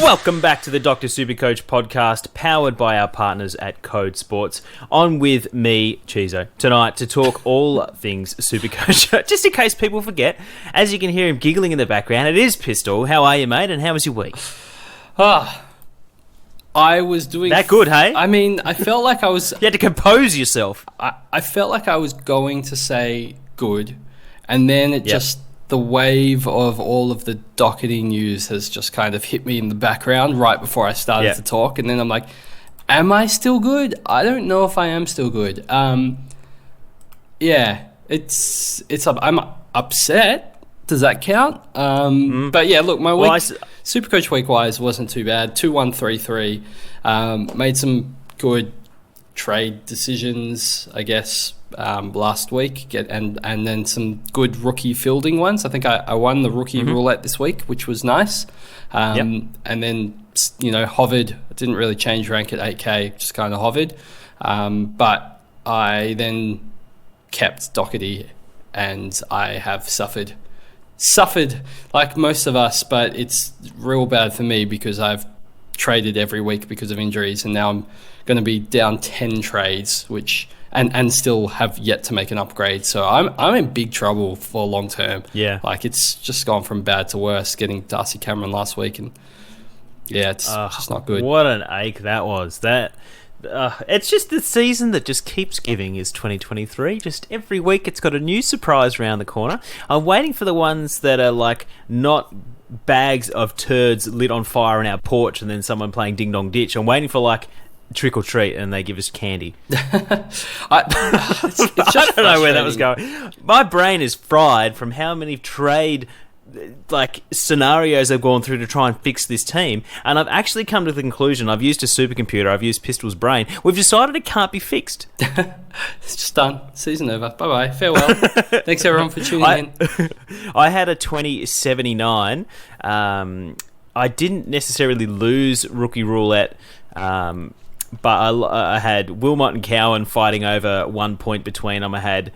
Welcome back to the Dr. Supercoach podcast, powered by our partners at Code Sports. On with me, Chizo, tonight to talk all things Supercoach. Just in case people forget, as you can hear him giggling in the background, it is Pistol. How are you, mate, and how was your week? I was doing... That good, hey? I mean, I felt like I was... You had to compose yourself. I felt like I was going to say good, and then it just... The wave of all of the Docherty news has just kind of hit me in the background right before I started to talk, and then I'm like, am I still good? I don't know if I am still good. I'm upset. Does that count? But yeah, look, my week, Supercoach week-wise wasn't too bad. 2-1-3-3. Made some good trade decisions, I guess, last week, and then some good rookie fielding ones. I think I won the rookie roulette this week, which was nice. And then, hovered. I didn't really change rank at 8K, just kind of hovered. But I then kept Docherty, and I have suffered like most of us, but it's real bad for me because I've traded every week because of injuries, and now I'm going to be down 10 trades, which and still have yet to make an upgrade. So I'm in big trouble for long term. Yeah, like it's just gone from bad to worse. Getting Darcy Cameron last week, and it's just not good. What an ache that was. It's just the season that just keeps giving is 2023. Just every week it's got a new surprise around the corner. I'm waiting for the ones that are like not bags of turds lit on fire in our porch and then someone playing Ding Dong Ditch. I'm waiting for like trick or treat and they give us candy. I don't know where that was going. My brain is fried from how many trade scenarios I've gone through to try and fix this team, and I've actually come to the conclusion. I've used a supercomputer, I've used Pistol's brain, we've decided it can't be fixed. It's just done. Season over. Bye bye. Farewell. Thanks everyone for tuning in. I had a 2079. I didn't necessarily lose rookie roulette, but I had Wilmot and Cowan fighting over 1 point between them. I had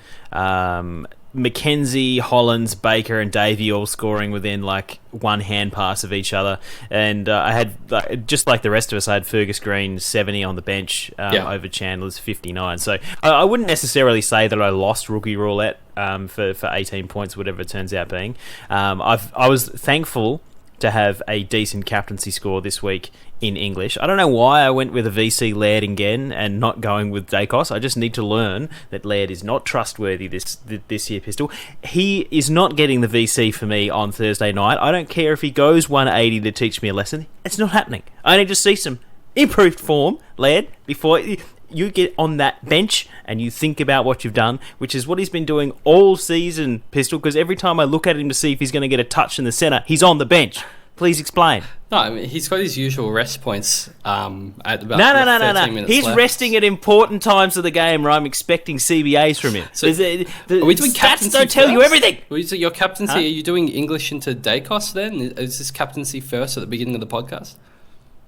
Mackenzie, Hollins, Baker and Davey all scoring within like one hand pass of each other, and I had, just like the rest of us, I had Fergus Green 70 on the bench over Chandler's 59. So I wouldn't necessarily say that I lost rookie roulette for 18 points, whatever it turns out being. I was thankful to have a decent captaincy score this week in English. I don't know why I went with a VC Laird again and not going with Dacos. I just need to learn that Laird is not trustworthy this year, Pistol. He is not getting the VC for me on Thursday night. I don't care if he goes 180 to teach me a lesson. It's not happening. I need to see some improved form, Laird, before you get on that bench and you think about what you've done, which is what he's been doing all season, Pistol, because every time I look at him to see if he's going to get a touch in the centre, he's on the bench. Please explain. No, I mean, he's got his usual rest points at about 13 minutes He's left. resting at important times of the game where I'm expecting CBAs from him. So are we doing stats don't tell you everything. So your captaincy, are you doing English into Dacos then? Is this captaincy first at the beginning of the podcast?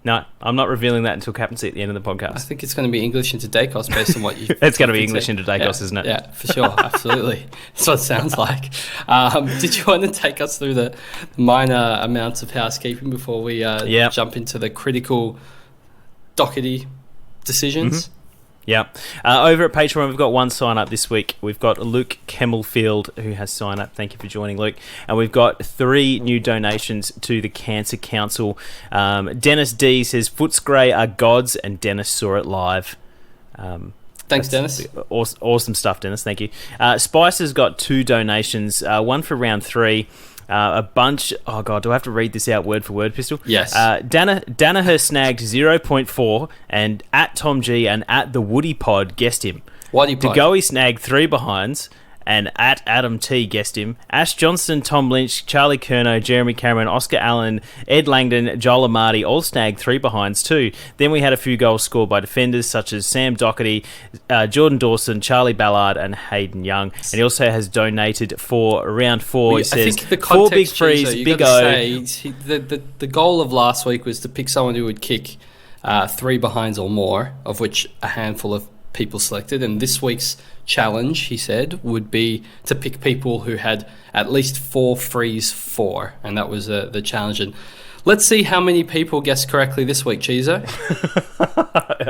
No, I'm not revealing that until captaincy at the end of the podcast. I think it's going to be English into Dacos based on what you... It's going to be English into Dacos, isn't it? Yeah, for sure. Absolutely. That's what it sounds like. Did you want to take us through the minor amounts of housekeeping before we jump into the critical Docherty decisions? Yeah. Over at Patreon, we've got one sign-up this week. We've got Luke Kemmelfield, who has signed up. Thank you for joining, Luke. And we've got 3 new donations to the Cancer Council. Dennis D says, Footscray are gods, and Dennis saw it live. Thanks, Dennis. Awesome stuff, Dennis. Thank you. Spicer's got 2 donations, one for round 3. A bunch... Oh, God, do I have to read this out word for word, Pistol? Yes. Danaher snagged 0.4, and at Tom G and at the Woody Pod guessed him. Woody Pod. DeGoey snagged 3 behinds, and at Adam T guessed him. Ash Johnston, Tom Lynch, Charlie Curnow, Jeremy Cameron, Oscar Allen, Ed Langdon, Joel Amati all snagged 3 behinds too. Then we had a few goals scored by defenders such as Sam Docherty, Jordan Dawson, Charlie Ballard and Hayden Young. And he also has donated for round 4. He says, 4 big frees, big O. The goal of last week was to pick someone who would kick 3 behinds or more, of which a handful of people selected, and this week's challenge, he said, would be to pick people who had at least 4 frees for, and that was the challenge. And Let's see how many people guessed correctly this week, Chizo.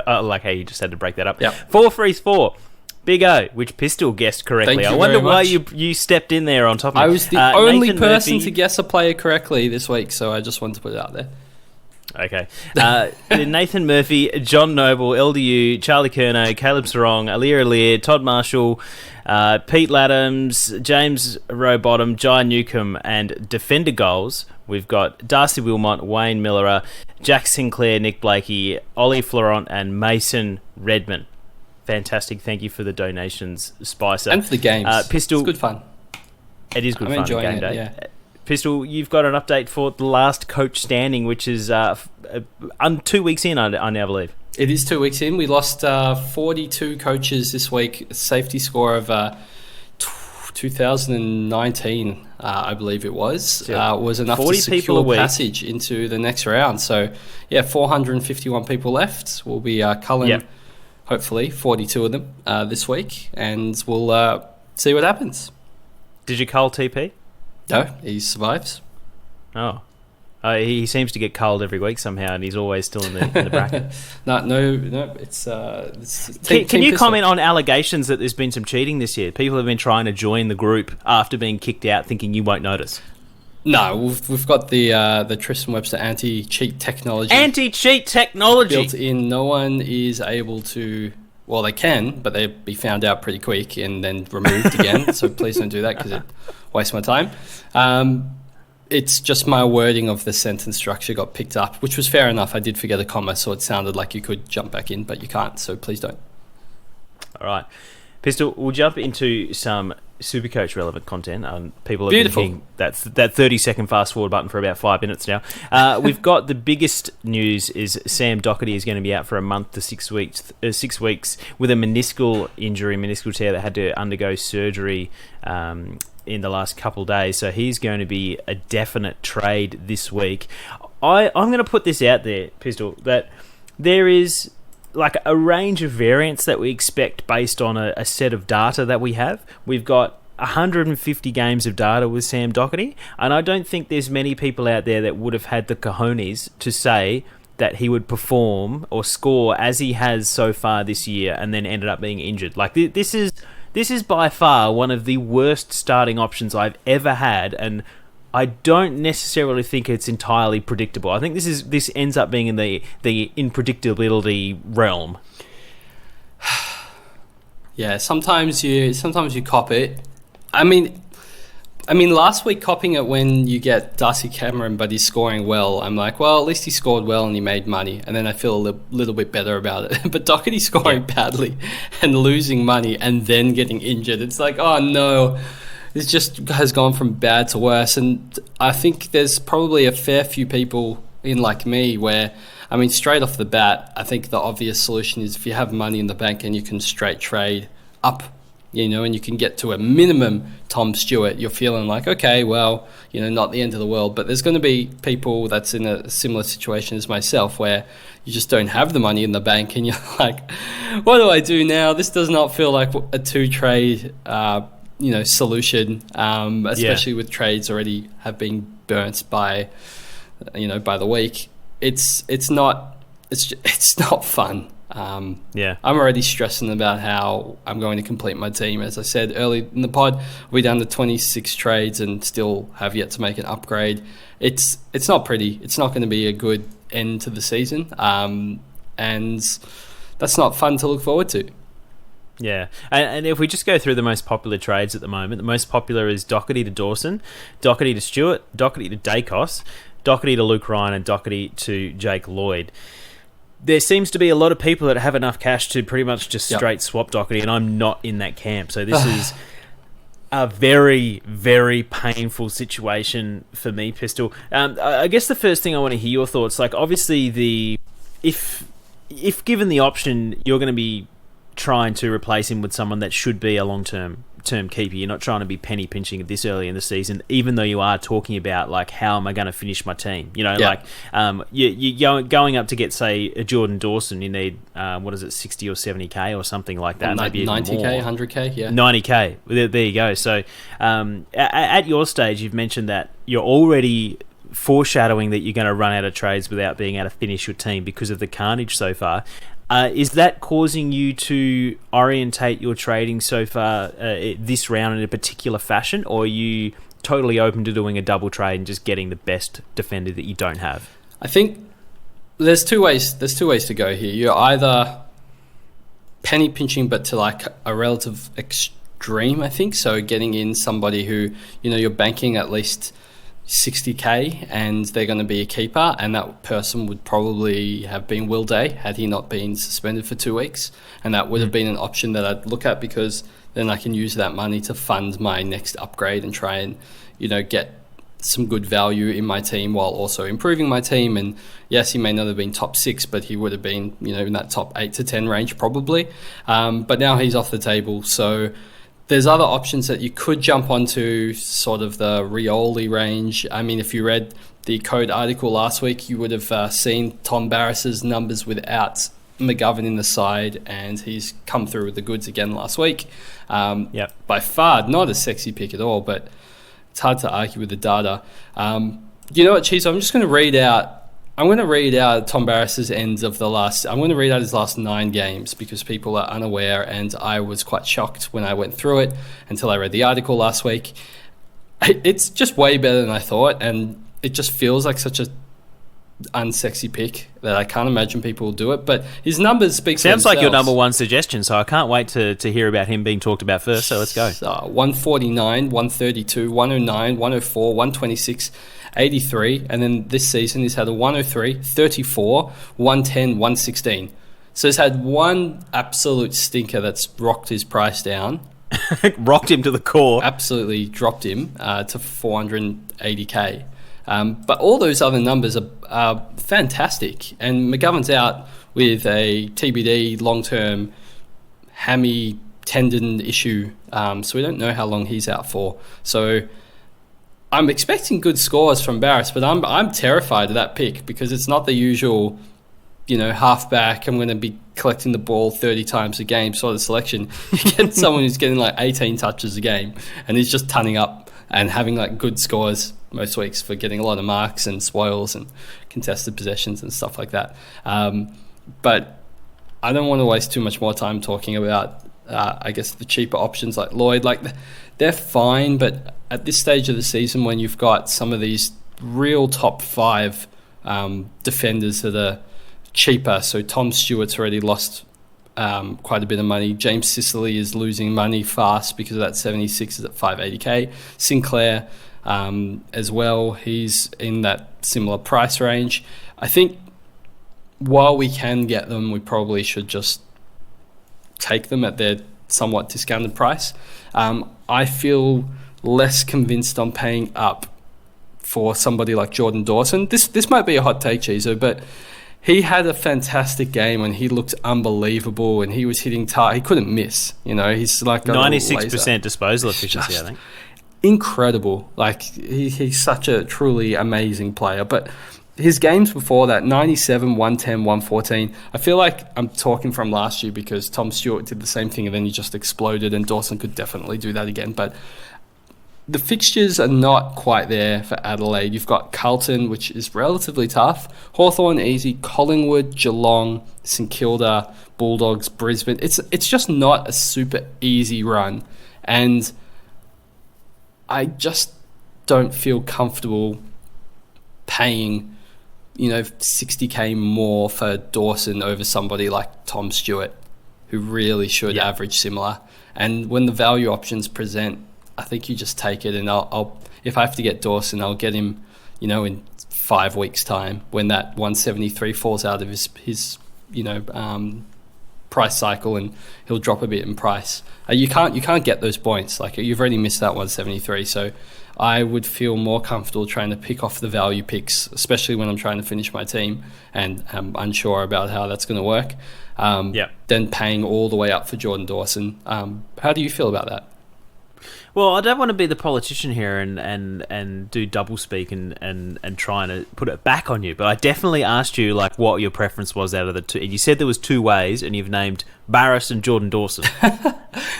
I like how you just had to break that up. Yep. 4-3-4. Big O, which Pistol guessed correctly. I wonder why you stepped in there on top of me. I was the only person to guess a player correctly this week, so I just wanted to put it out there. Okay. Nathan Murphy, John Noble, LDU, Charlie Curnow, Caleb Sarong, Alir, Todd Marshall, Pete Laddams, James Rowbottom, Jai Newcomb, and defender goals. We've got Darcy Wilmot, Wayne Miller, Jack Sinclair, Nick Blakey, Ollie Florent, and Mason Redmond. Fantastic. Thank you for the donations, Spicer. And for the games. Pistol, it's good fun. It is good I'm fun. enjoying Game it, day. yeah. Pistol, you've got an update for the last coach standing, which is 2 weeks in, I now believe. It is 2 weeks in. We lost 42 coaches this week. Safety score of 2019, I believe it was enough to secure passage into the next round. So, 451 people left. We'll be culling, hopefully, 42 of them this week, and we'll see what happens. Did you cull TP? No, he survives. Oh. He seems to get culled every week somehow, and he's always still in the bracket. No. It's Can you comment on allegations that there's been some cheating this year? People have been trying to join the group after being kicked out, thinking you won't notice. No, we've got the Tristan Webster anti-cheat technology. Anti-cheat technology built in. No one is able to. Well, they can, but they'll be found out pretty quick and then removed again. So please don't do that because it wastes my time. It's just my wording of the sentence structure got picked up, which was fair enough. I did forget a comma, so it sounded like you could jump back in, but you can't, so please don't. All right. Pistol, we'll jump into some SuperCoach relevant content. People have been hitting that 30-second fast forward button for about 5 minutes now. We've got the biggest news is Sam Docherty is going to be out for a month to 6 weeks with a meniscal tear that had to undergo surgery in the last couple of days. So he's going to be a definite trade this week. I'm going to put this out there, Pistol, that there is like a range of variants that we expect based on a set of data that we have. We've got 150 games of data with Sam Docherty, and I don't think there's many people out there that would have had the cojones to say that he would perform or score as he has so far this year and then ended up being injured. Like this is by far one of the worst starting options I've ever had, and I don't necessarily think it's entirely predictable. I think this ends up being in the unpredictability realm. Yeah, sometimes you cop it. I mean, last week copying it when you get Darcy Cameron, but he's scoring well. I'm like, well, at least he scored well and he made money, and then I feel a little bit better about it. But Docherty scoring badly and losing money and then getting injured. It's like, oh no. This just has gone from bad to worse, and I think there's probably a fair few people in like me where, I mean, straight off the bat, I think the obvious solution is if you have money in the bank and you can straight trade up, and you can get to a minimum Tom Stewart, you're feeling like, okay, well, not the end of the world. But there's going to be people that's in a similar situation as myself where you just don't have the money in the bank and you're like, what do I do now? This does not feel like a two-trade solution, especially with trades already have been burnt by the week. It's not fun. I'm already stressing about how I'm going to complete my team. As I said early in the pod, we're down to 26 trades and still have yet to make an upgrade. It's not pretty. It's not going to be a good end to the season, and that's not fun to look forward to. Yeah, and if we just go through the most popular trades at the moment, the most popular is Docherty to Dawson, Docherty to Stewart, Docherty to Dacos, Docherty to Luke Ryan, and Docherty to Jake Lloyd. There seems to be a lot of people that have enough cash to pretty much just straight swap Docherty, and I'm not in that camp. So this is a very, very painful situation for me, Pistol. I guess the first thing I want to hear your thoughts, like obviously if given the option, you're going to be trying to replace him with someone that should be a long-term keeper. You're not trying to be penny pinching this early in the season, even though you are talking about like, how am I going to finish my team? You're going up to get, say, a Jordan Dawson. You need 60 or 70k or something like that, maybe 90k, 100k, 90k. There you go. So at your stage, you've mentioned that you're already foreshadowing that you're going to run out of trades without being able to finish your team because of the carnage so far. Is that causing you to orientate your trading so far this round in a particular fashion, or are you totally open to doing a double trade and just getting the best defender that you don't have? I think there's two ways to go here. You're either penny pinching, but to like a relative extreme, I think. So getting in somebody who, you're banking at least 60k and they're going to be a keeper, and that person would probably have been Will Day had he not been suspended for 2 weeks, and that would have been an option that I'd look at, because then I can use that money to fund my next upgrade and try and get some good value in my team while also improving my team. And yes, he may not have been top 6, but he would have been in that top 8 to 10 range probably, but now he's off the table. So there's other options that you could jump onto, sort of the Rioli range. I mean, if you read the Code article last week, you would have seen Tom Barris's numbers without McGovern in the side, and he's come through with the goods again last week. By far, not a sexy pick at all, but it's hard to argue with the data. You know what, Cheese? I'm just going to read out Tom Barris's ends of I'm going to read out his last 9 games, because people are unaware, and I was quite shocked when I went through it until I read the article last week. It's just way better than I thought, and it just feels like such a unsexy pick that I can't imagine people will do it. But his numbers speak for themselves. Sounds like your number one suggestion, so I can't wait to hear about him being talked about first. So let's go. 149, 132, 109, 104, 126, 83, and then this season he's had a 103, 34, 110, 116. So he's had one absolute stinker that's rocked his price down. Rocked him to the core. Absolutely dropped him to 480k. But all those other numbers are fantastic. And McGovern's out with a TBD long-term hammy tendon issue, so we don't know how long he's out for. So I'm expecting good scores from Barris, but I'm terrified of that pick, because it's not the usual, halfback, I'm going to be collecting the ball 30 times a game sort of selection. You get someone who's getting like 18 touches a game, and he's just tunning up and having like good scores most weeks for getting a lot of marks and spoils and contested possessions and stuff like that. But I don't want to waste too much more time talking about, I guess, the cheaper options like Lloyd. Like, they're fine, but at this stage of the season, when you've got some of these real top 5 defenders that are cheaper, so Tom Stewart's already lost quite a bit of money. James Sicily is losing money fast because of that 76 is at 580k. Sinclair as well, he's in that similar price range. I think while we can get them, we probably should just take them at their somewhat discounted price. I feel less convinced on paying up for somebody like Jordan Dawson. This might be a hot take, Cheezo, but he had a fantastic game and he looked unbelievable, and he was hitting he couldn't miss. He's like 96% disposal efficiency, I think. Incredible. Like, he's such a truly amazing player. But his games before that, 97, 110, 114. I feel like I'm talking from last year, because Tom Stewart did the same thing and then he just exploded, and Dawson could definitely do that again. But the fixtures are not quite there for Adelaide. You've got Carlton, which is relatively tough. Hawthorn, easy. Collingwood, Geelong, St Kilda, Bulldogs, Brisbane. It's just not a super easy run. And I just don't feel comfortable paying, 60k more for Dawson over somebody like Tom Stewart, who really should average similar. And when the value options present, I think you just take it, and I'll if I have to get Dawson, I'll get him, in 5 weeks' time, when that 173 falls out of his price cycle, and he'll drop a bit in price. You can't get those points. Like, you've already missed that 173. So I would feel more comfortable trying to pick off the value picks, especially when I'm trying to finish my team and I'm unsure about how that's going to work. Than paying all the way up for Jordan Dawson. How do you feel about that? Well, I don't want to be the politician here and do double speak and trying to put it back on you, but I definitely asked you like what your preference was out of the two. You said there was 2 ways, and you've named Barris and Jordan Dawson.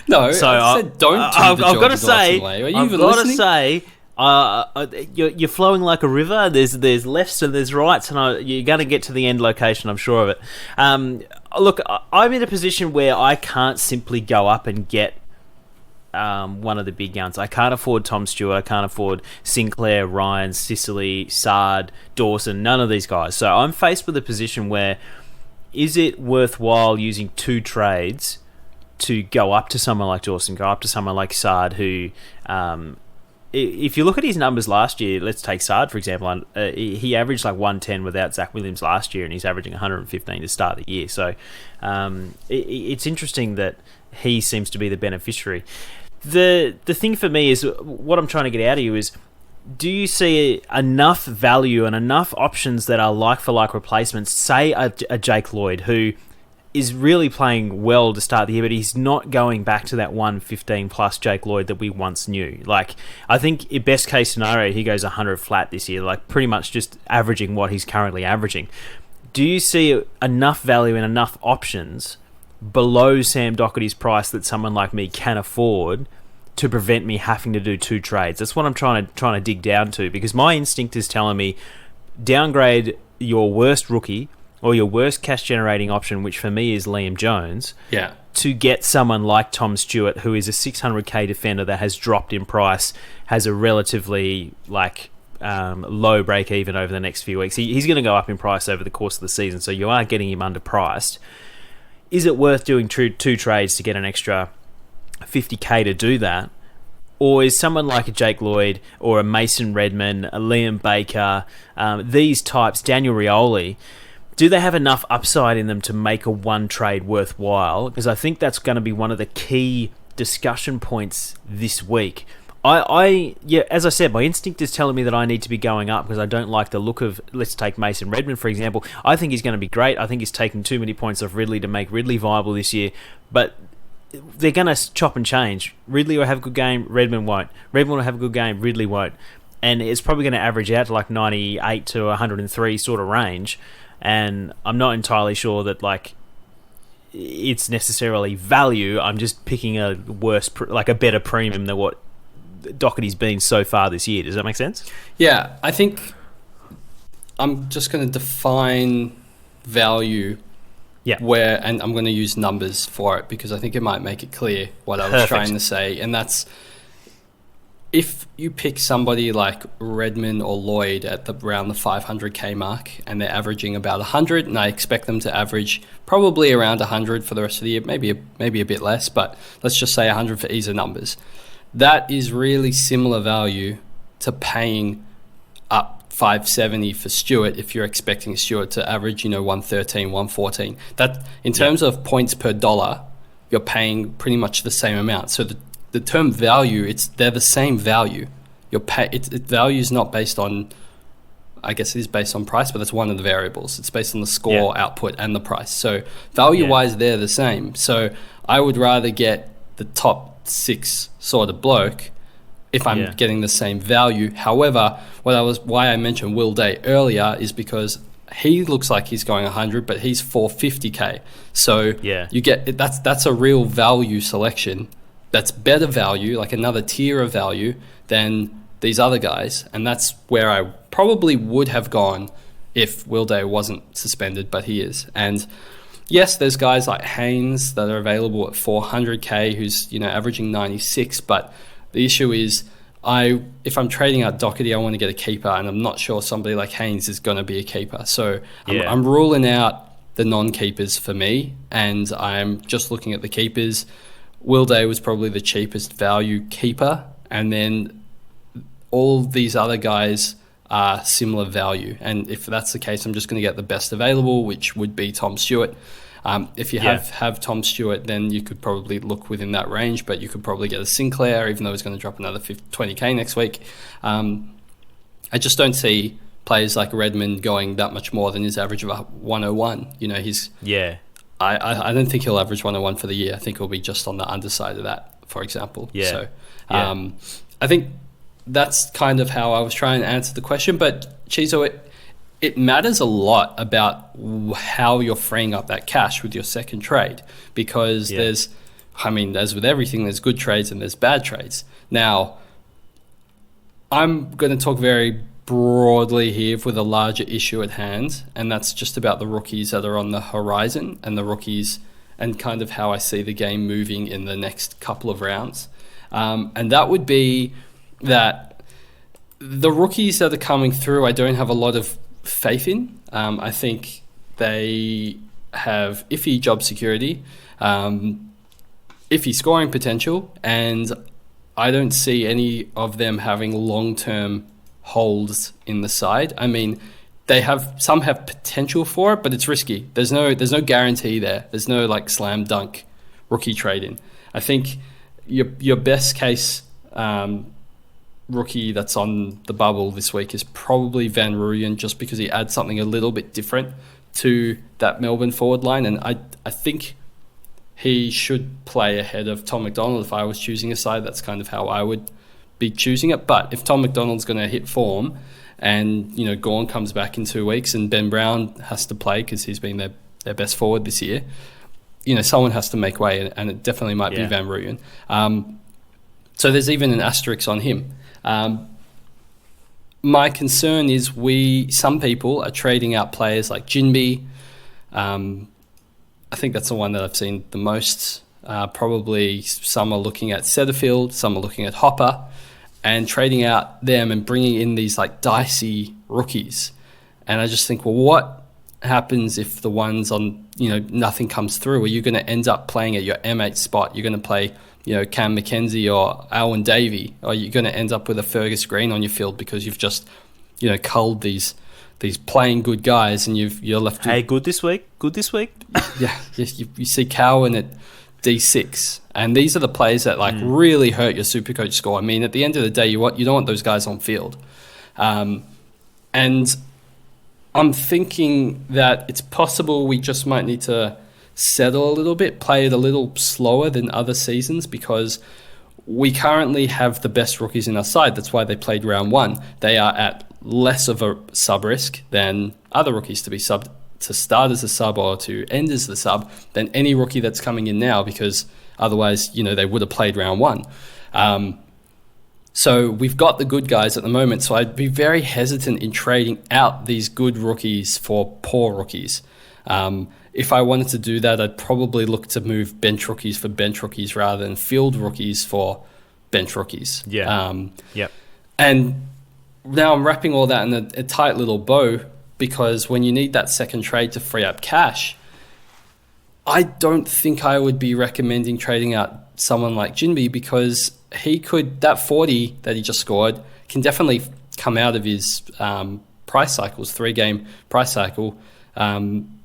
No, so I said don't do the Jordan Dawson way. Are you even listening? I've got to say, You're flowing like a river. There's lefts and there's rights, and you're going to get to the end location. I'm sure of it. Look, I'm in a position where I can't simply go up and get one of the big guns. I can't afford Tom Stewart. I can't afford Sinclair, Ryan, Sicily, Sard, Dawson. None of these guys. So I'm faced with a position where, is it worthwhile using 2 trades to go up to someone like Dawson, go up to someone like Sard, who, if you look at his numbers last year, let's take Sard, for example, he averaged like 110 without Zach Williams last year, and he's averaging 115 to start the year. So it's interesting that he seems to be the beneficiary. The thing for me is, what I'm trying to get out of you is, do you see enough value and enough options that are like-for-like replacements, say a Jake Lloyd, who is really playing well to start the year, but he's not going back to that 115-plus Jake Lloyd that we once knew. Like, I think in best case scenario, he goes 100 flat this year, like pretty much just averaging what he's currently averaging. Do you see enough value and enough options below Sam Docherty's price that someone like me can afford to prevent me having to do 2 trades? That's what I'm trying to dig down to, because my instinct is telling me downgrade your worst rookie or your worst cash-generating option, which for me is Liam Jones, to get someone like Tom Stewart, who is a 600k defender that has dropped in price, has a relatively low break-even over the next few weeks. He's going to go up in price over the course of the season, so you are getting him underpriced. Is it worth doing 2 trades to get an extra 50k to do that? Or is someone like a Jake Lloyd or a Mason Redman, a Liam Baker, these types, Daniel Rioli, do they have enough upside in them to make a 1 trade worthwhile? Because I think that's going to be one of the key discussion points this week. As I said, my instinct is telling me that I need to be going up because I don't like the look of, let's take Mason Redman, for example. I think he's going to be great. I think he's taking too many points off Ridley to make Ridley viable this year. But they're going to chop and change. Ridley will have a good game, Redman won't. Redman will have a good game, Ridley won't. And it's probably going to average out to like 98 to 103 sort of range. And I'm not entirely sure that it's necessarily value. I'm just picking a better premium than what Docherty's been so far this year. Does that make sense? Yeah, I think I'm just going to define value. Yeah. And I'm going to use numbers for it because I think it might make it clear what I was trying to say. And that's, if you pick somebody like Redman or Lloyd at around the 500k mark and they're averaging about 100, and I expect them to average probably around 100 for the rest of the year, maybe a bit less, but let's just say 100 for ease of numbers. That is really similar value to paying up 570 for Stewart if you're expecting Stewart to average 113, 114. That, in terms of points per dollar, you're paying pretty much the same amount. So the term value, they're the same value. Value is not based on, I guess it is based on price, but that's one of the variables. It's based on the score, output, and the price. So value-wise, they're the same. So I would rather get the top 6 sort of bloke if I'm getting the same value. However, why I mentioned Will Day earlier is because he looks like he's going 100, but he's 450k. So you get that's a real value selection. That's better value, like another tier of value than these other guys. And that's where I probably would have gone if Will Day wasn't suspended, but he is. And yes, there's guys like Haynes that are available at 400k who's averaging 96, but the issue is if I'm trading out Docherty, I want to get a keeper, and I'm not sure somebody like Haynes is going to be a keeper. So I'm ruling out the non-keepers for me, and I'm just looking at the keepers. Will Day was probably the cheapest value keeper, and then all these other guys are similar value. And if that's the case, I'm just going to get the best available, which would be Tom Stewart. If you have Tom Stewart, then you could probably look within that range, but you could probably get a Sinclair, even though he's going to drop another 20k next week. I just don't see players like Redmond going that much more than his average of 101. I don't think he'll average 101 for the year. I think he'll be just on the underside of that, for example. So I think that's kind of how I was trying to answer the question. But Chizo, it matters a lot about how you're freeing up that cash with your second trade, because as with everything, there's good trades and there's bad trades. Now, I'm going to talk very broadly here with a larger issue at hand, and that's just about the rookies that are on the horizon and the rookies and kind of how I see the game moving in the next couple of rounds. And that would be that the rookies that are coming through, I don't have a lot of faith in. I think they have iffy job security, iffy scoring potential, and I don't see any of them having long-term holds in the side. I mean, some have potential for it, but it's risky. There's no guarantee there. There's no like slam dunk rookie trade-in. I think your best case rookie that's on the bubble this week is probably Van Rooyen, just because he adds something a little bit different to that Melbourne forward line, and I think he should play ahead of Tom McDonald if I was choosing a side. That's kind of how I would be choosing it. But if Tom McDonald's going to hit form, and Gawn comes back in 2 weeks, and Ben Brown has to play because he's been their best forward this year, someone has to make way, and it definitely might be Van Rooyen. So there's even an asterisk on him. My concern is some people are trading out players like Ginbey. I think that's the one that I've seen the most. Probably some are looking at Setterfield, some are looking at Hopper, and trading out them and bringing in these like dicey rookies. And I just think, well, what happens if the ones on, nothing comes through? Are you going to end up playing at your M8 spot? You're going to play, Cam McKenzie or Alwyn Davey? Or are you going to end up with a Fergus Green on your field because you've just, culled these playing good guys, and you're left with... Hey, good this week? Yeah, you see Cowan at D6, and these are the players that really hurt your Supercoach score. I mean, at the end of the day, you don't want those guys on field. And I'm thinking that it's possible we just might need to settle a little bit, play it a little slower than other seasons, because we currently have the best rookies in our side. That's why they played round one. They are at less of a sub risk than other rookies to start as a sub or to end as the sub than any rookie that's coming in now, because otherwise, they would have played round one. So we've got the good guys at the moment. So I'd be very hesitant in trading out these good rookies for poor rookies. If I wanted to do that, I'd probably look to move bench rookies for bench rookies rather than field rookies for bench rookies. Yeah. Yep. And now I'm wrapping all that in a tight little bow, because when you need that second trade to free up cash, I don't think I would be recommending trading out someone like Ginbey, because that 40 that he just scored can definitely come out of his price cycles, 3-game price cycle.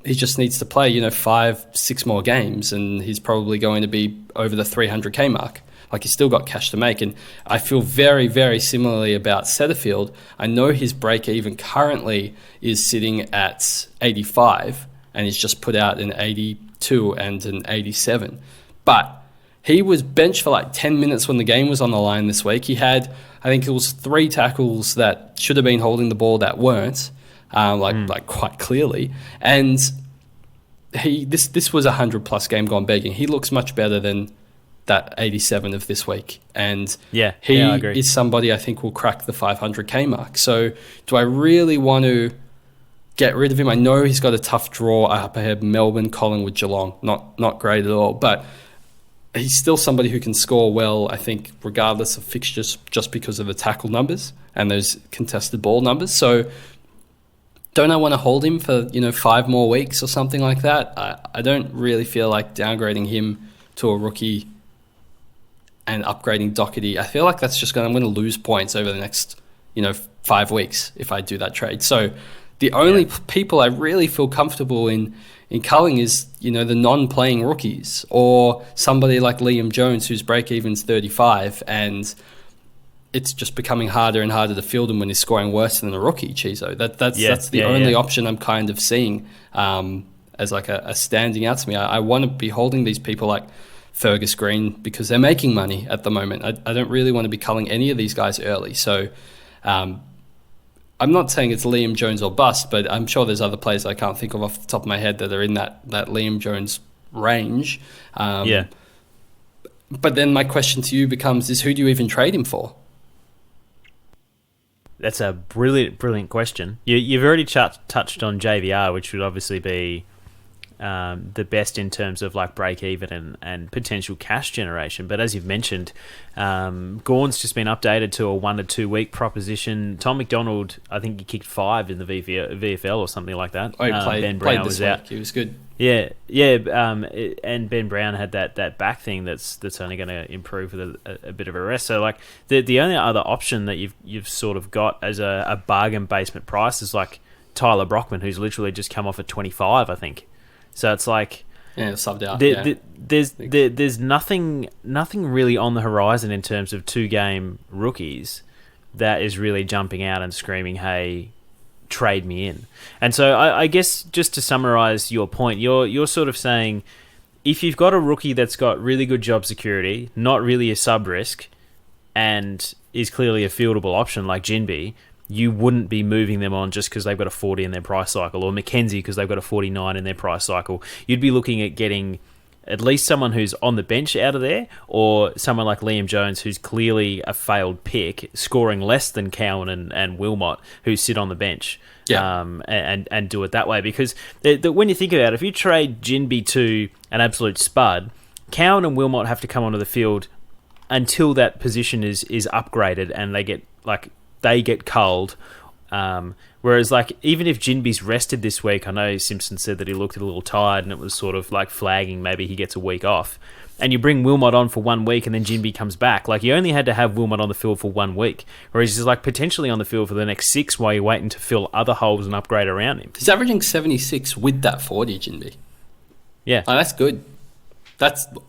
He just needs to play, 5-6 more games, and he's probably going to be over the 300k mark. Like, he's still got cash to make. And I feel very, very similarly about Setterfield. I know his break even currently is sitting at 85, and he's just put out an 82 and an 87. But he was benched for like 10 minutes when the game was on the line this week. He had, I think it was 3 tackles that should have been holding the ball that weren't, like quite clearly. And this was a 100-plus game gone begging. He looks much better than that 87 of this week, and he is somebody I think will crack the 500k mark. So do I really want to get rid of him? I know he's got a tough draw up ahead: Melbourne, Collingwood, Geelong. Not great at all, but he's still somebody who can score well, I think, regardless of fixtures, just because of the tackle numbers and those contested ball numbers. So don't I want to hold him for 5 more weeks or something like that? I don't really feel like downgrading him to a rookie and upgrading Docherty. I feel like that's just I'm going to lose points over the next 5 weeks if I do that trade. So the only people I really feel comfortable in culling is the non-playing rookies, or somebody like Liam Jones whose break-even's 35, and it's just becoming harder and harder to field him when he's scoring worse than a rookie. Chizo. That's the only option I'm kind of seeing as like a standing out to me. I want to be holding these people like Fergus Green because they're making money at the moment. I don't really want to be culling any of these guys early. So I'm not saying it's Liam Jones or bust, but I'm sure there's other players I can't think of off the top of my head that are in that Liam Jones range. But then my question to you becomes, who do you even trade him for? That's a brilliant question. You've already touched on JVR, which would obviously be the best in terms of like break even and potential cash generation. But as you've mentioned, Gawn's just been updated to a 1 to 2 week proposition. Tom McDonald, I think he kicked 5 in the VFL or something like that. Oh, he played. Ben Brown was out. He was good. Yeah. And Ben Brown had that back thing that's only going to improve with a bit of a rest. So like the only other option that you've sort of got as a bargain basement price is like Tyler Brockman, who's literally just come off at 25, I think. So it's like subbed out. There's nothing really on the horizon in terms of 2-game rookies that is really jumping out and screaming, "Hey, trade me in." And so I guess just to summarize your point, you're sort of saying if you've got a rookie that's got really good job security, not really a sub risk, and is clearly a fieldable option like Ginbey, you wouldn't be moving them on just because they've got a 40 in their price cycle, or McKenzie because they've got a 49 in their price cycle. You'd be looking at getting at least someone who's on the bench out of there, or someone like Liam Jones, who's clearly a failed pick, scoring less than Cowan and Wilmot, who sit on the bench, and do it that way. Because when you think about it, if you trade Ginbey to an absolute spud, Cowan and Wilmot have to come onto the field until that position is upgraded and they get culled. Whereas, like, even if Ginbey's rested this week, I know Simpson said that he looked a little tired and it was sort of like flagging maybe he gets a week off. And you bring Wilmot on for 1 week and then Ginbey comes back. Like, you only had to have Wilmot on the field for 1 week. Whereas he's, like, potentially on the field for the next 6 while you're waiting to fill other holes and upgrade around him. He's averaging 76 with that 40, Ginbey. Yeah. Oh, that's good.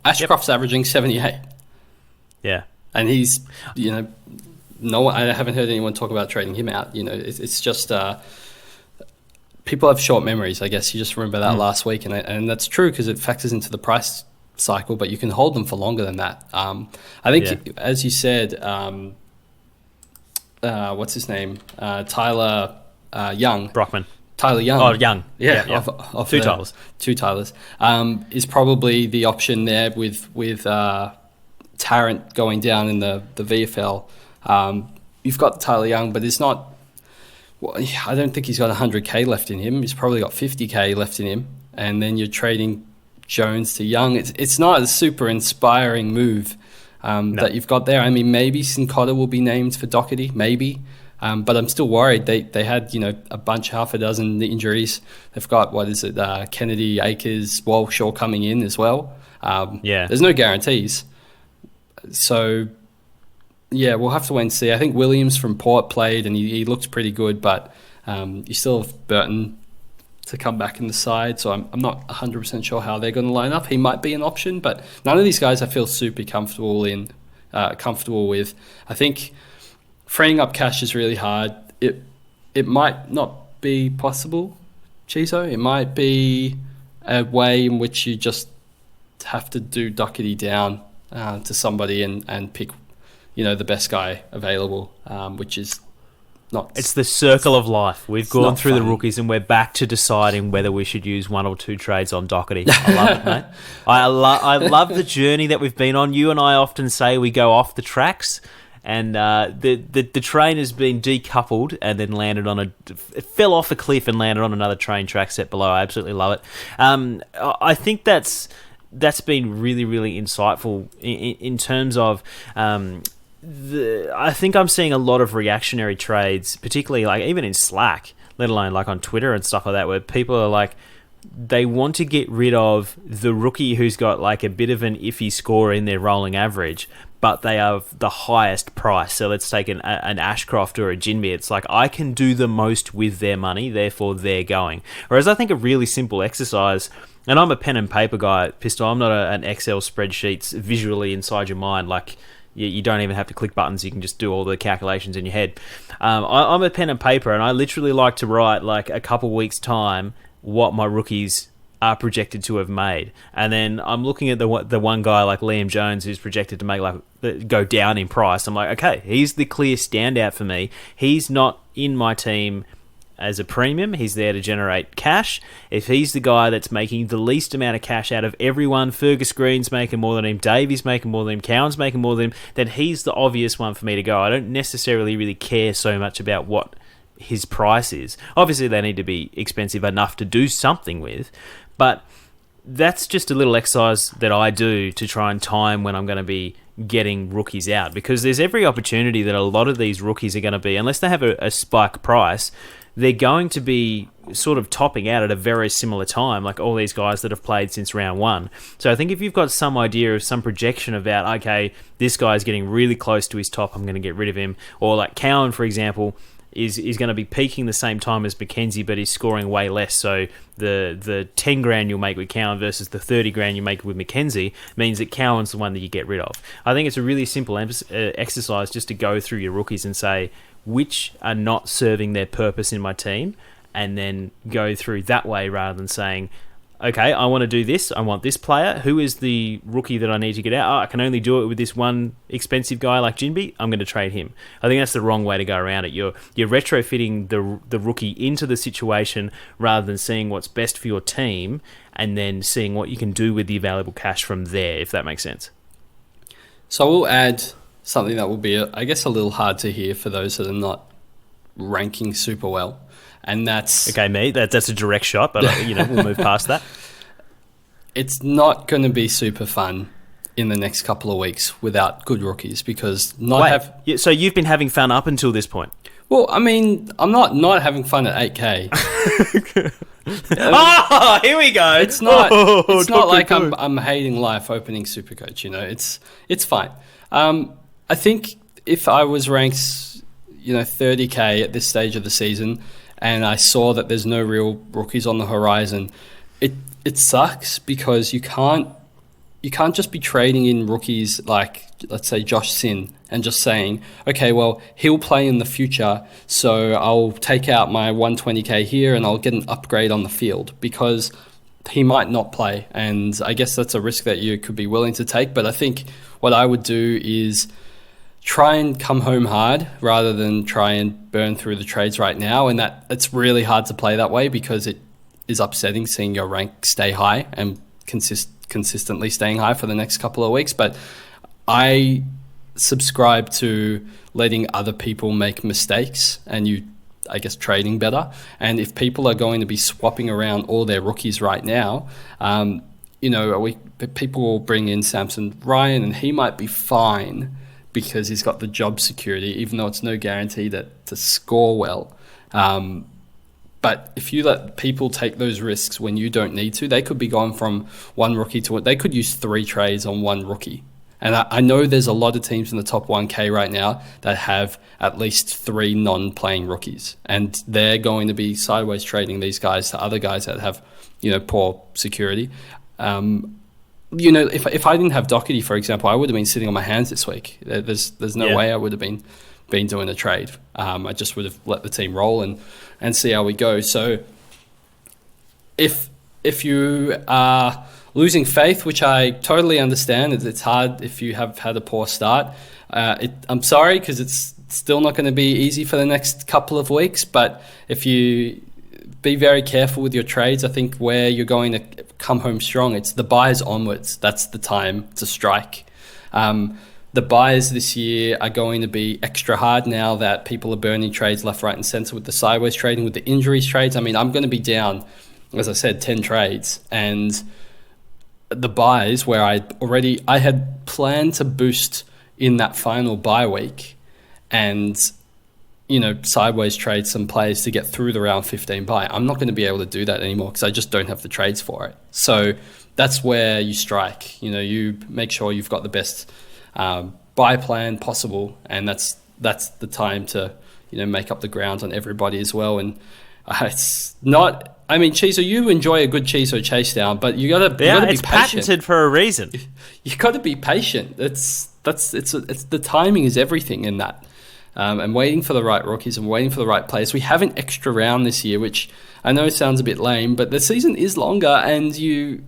Ashcroft's averaging 78. Yeah. And he's, no one, I haven't heard anyone talk about trading him out. It's just people have short memories. I guess you just remember that last week, and that's true because it factors into the price cycle. But you can hold them for longer than that. I think, as you said, what's his name? Tyler Young. Brockman. Tyler Young. Oh, Young. Yeah. Of two Tylers. Two Tylers. Is probably the option there with Tarrant going down in the VFL. You've got Tyler Young, but it's not. Well, I don't think he's got 100k left in him. He's probably got 50k left in him, and then you're trading Jones to Young. It's not a super inspiring move that you've got there. I mean, maybe Sincotta will be named for Docherty, maybe, but I'm still worried. They had half a dozen injuries. They've got Kennedy, Akers, Walshaw coming in as well. There's no guarantees, so. Yeah, we'll have to wait and see. I think Williams from Port played and he looked pretty good, but you still have Burton to come back in the side, so I'm not 100% sure how they're going to line up. He might be an option, but none of these guys I feel super comfortable with. I think freeing up cash is really hard. It might not be possible, Chiso. It might be a way in which you just have to do Docherty down to somebody and pick the best guy available, which is not... It's the circle of life. We've gone through the rookies and we're back to deciding whether we should use 1 or 2 trades on Docherty. I love it, mate. I love the journey that we've been on. You and I often say we go off the tracks, and the train has been decoupled and then it fell off a cliff and landed on another train track set below. I absolutely love it. I think that's been really, really insightful in terms of... I think I'm seeing a lot of reactionary trades, particularly like even in Slack, let alone like on Twitter and stuff like that, where people are like, they want to get rid of the rookie who's got like a bit of an iffy score in their rolling average, but they have the highest price. So let's take an Ashcroft or a Ginbey. It's like, I can do the most with their money, therefore they're going. Whereas I think a really simple exercise, and I'm a pen and paper guy, Pistol, I'm not an Excel spreadsheets visually inside your mind, like... You don't even have to click buttons. You can just do all the calculations in your head. I'm a pen and paper, and I literally like to write like a couple weeks' time what my rookies are projected to have made. And then I'm looking at the one guy like Liam Jones who's projected to make go down in price. I'm like, okay, he's the clear standout for me. He's not in my team as a premium. He's there to generate cash. If he's the guy that's making the least amount of cash out of everyone, Fergus Green's making more than him, Davey's making more than him, Cowan's making more than him, then he's the obvious one for me to go. I don't necessarily really care so much about what his price is. Obviously, they need to be expensive enough to do something with, but that's just a little exercise that I do to try and time when I'm going to be getting rookies out, because there's every opportunity that a lot of these rookies are going to be, unless they have a spike price, they're going to be sort of topping out at a very similar time, like all these guys that have played since round one. So I think if you've got some idea of some projection about, okay, this guy's getting really close to his top, I'm going to get rid of him, or like Cowan, for example, is going to be peaking the same time as Mackenzie, but he's scoring way less. So the 10 grand you'll make with Cowan versus the 30 grand you make with Mackenzie means that Cowan's the one that you get rid of. I think it's a really simple exercise just to go through your rookies and say which are not serving their purpose in my team, and then go through that way rather than saying, okay, I want to do this. I want this player. Who is the rookie that I need to get out? Oh, I can only do it with this one expensive guy like Ginbey. I'm going to trade him. I think that's the wrong way to go around it. You're retrofitting the rookie into the situation rather than seeing what's best for your team and then seeing what you can do with the available cash from there, if that makes sense. So we'll add something that will be, I guess, a little hard to hear for those that are not ranking super well. And that's... Okay, mate, that's a direct shot, but we'll move past that. It's not going to be super fun in the next couple of weeks without good rookies, because so you've been having fun up until this point? Well, I mean, I'm not having fun at 8K. Here we go. It's not like I'm hating life opening SuperCoach. It's fine. I think if I was ranked 30K at this stage of the season, and I saw that there's no real rookies on the horizon, it sucks, because you can't just be trading in rookies like, let's say, Josh Sin, and just saying, okay, well, he'll play in the future, so I'll take out my 120k here and I'll get an upgrade on the field, because he might not play. And I guess that's a risk that you could be willing to take. But I think what I would do is try and come home hard rather than try and burn through the trades right now. And that it's really hard to play that way, because it is upsetting seeing your rank stay high and consistently staying high for the next couple of weeks. But I subscribe to letting other people make mistakes and trading better. And if people are going to be swapping around all their rookies right now, people will bring in Samson Ryan, and he might be fine because he's got the job security, even though it's no guarantee to score well. But if you let people take those risks when you don't need to, they could be going from one rookie to they could use 3 trades on one rookie. And I know there's a lot of teams in the top 1K right now that have at least 3 non-playing rookies, and they're going to be sideways trading these guys to other guys that have, poor security. If I didn't have Docherty, for example, I would have been sitting on my hands this week. There's no way I would have been doing a trade. I just would have let the team roll and see how we go. So if you are losing faith, which I totally understand, it's hard if you have had a poor start. I'm sorry, because it's still not going to be easy for the next couple of weeks. But if you be very careful with your trades, I think where you're going to come home strong, it's the buys onwards. That's the time to strike. The buys this year are going to be extra hard now that people are burning trades left, right, and center with the sideways trading, with the injuries trades. I mean, I'm going to be down, as I said, 10 trades, and the buys where I had planned to boost in that final bye week and sideways trade some players to get through the round 15 bye. I'm not going to be able to do that anymore because I just don't have the trades for it. So that's where you strike. You make sure you've got the best buy plan possible, and that's the time to make up the ground on everybody as well. And it's not. I mean, Chizo, you enjoy a good Chizo chase down, but you gotta be patient. It's patented for a reason. You got to be patient. It's the timing is everything in that. And waiting for the right rookies and waiting for the right players. We have an extra round this year, which I know sounds a bit lame, but the season is longer, and you've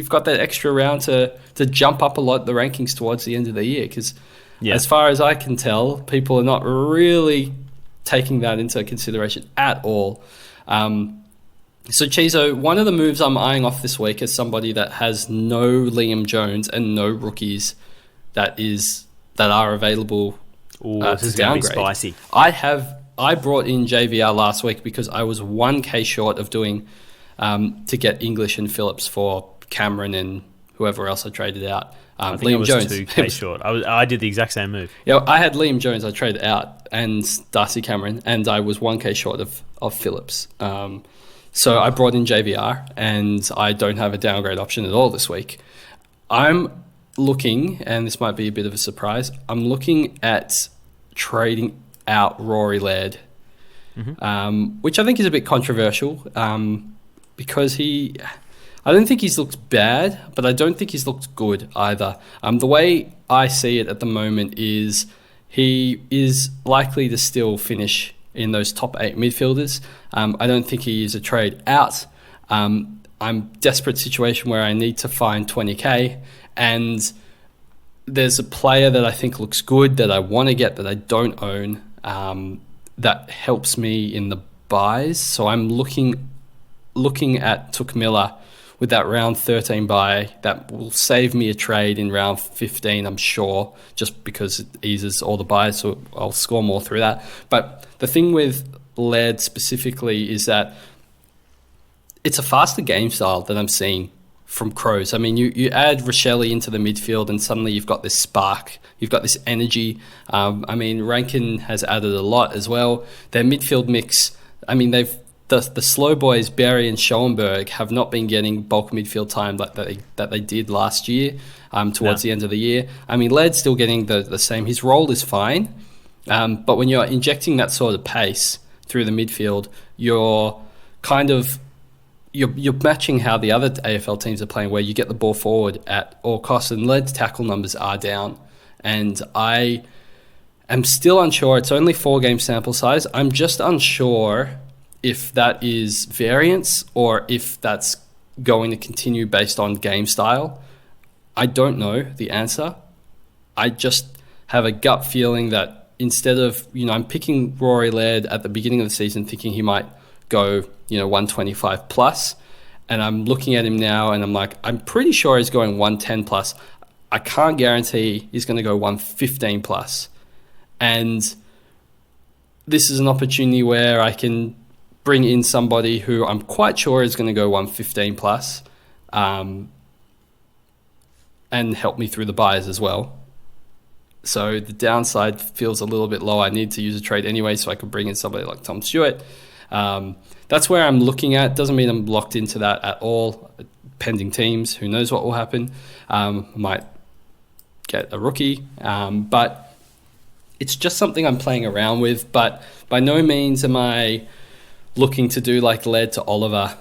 got that extra round to jump up a lot the rankings towards the end of the year. Because as far as I can tell, people are not really taking that into consideration at all. So Chizo, one of the moves I'm eyeing off this week is somebody that has no Liam Jones and no rookies that are available this is downgrade. Gonna be spicy. I brought in JVR last week because I was 1k short of doing to get English and Phillips for Cameron and whoever else I traded out. I think Liam was Jones 2k short. I did the exact same move. Yeah, I had Liam Jones I traded out and Darcy Cameron, and I was 1k short of Phillips. So I brought in JVR, and I don't have a downgrade option at all this week. I'm looking, and this might be a bit of a surprise, I'm looking at trading out Rory Laird, which I think is a bit controversial because I don't think he's looked bad, but I don't think he's looked good either. The way I see it at the moment is he is likely to still finish in those top 8 midfielders. I don't think he is a trade out. I'm desperate situation where I need to find 20k, and there's a player that I think looks good that I want to get that I don't own that helps me in the buys. So I'm looking at Took Miller with that round 13 buy that will save me a trade in round 15, I'm sure, just because it eases all the buys, so I'll score more through that. But the thing with Laird specifically is that it's a faster game style that I'm seeing from Crows. I mean, you add Rochelle into the midfield and suddenly you've got this spark, you've got this energy. I mean, Rankin has added a lot as well. Their midfield mix, I mean, the slow boys, Barry and Schoenberg, have not been getting bulk midfield time like that they did last year towards the end of the year. I mean, Laird's still getting the same. His role is fine, but when you're injecting that sort of pace through the midfield, you're matching how the other AFL teams are playing, where you get the ball forward at all costs, and Laird's tackle numbers are down. And I am still unsure. It's only 4-game sample size. I'm just unsure if that is variance or if that's going to continue based on game style. I don't know the answer. I just have a gut feeling that instead of, I'm picking Rory Laird at the beginning of the season thinking he might go, 125 plus. And I'm looking at him now and I'm like, I'm pretty sure he's going 110 plus. I can't guarantee he's going to go 115 plus. And this is an opportunity where I can bring in somebody who I'm quite sure is going to go 115 plus and help me through the buys as well. So the downside feels a little bit low. I need to use a trade anyway, so I could bring in somebody like Tom Stewart. That's where I'm looking at. Doesn't mean I'm locked into that at all. Pending teams, who knows what will happen. Might get a rookie, but it's just something I'm playing around with. But by no means am I looking to do like Laird to Oliver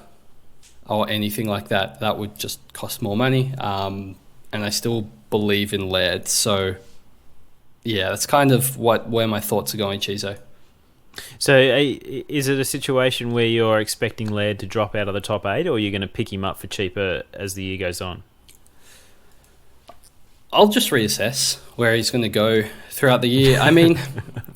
or anything like that. That would just cost more money. And I still believe in Laird. So yeah, that's kind of where my thoughts are going, Chizo. So is it a situation where you're expecting Laird to drop out of the top 8, or you're going to pick him up for cheaper as the year goes on? I'll just reassess where he's going to go throughout the year. I mean,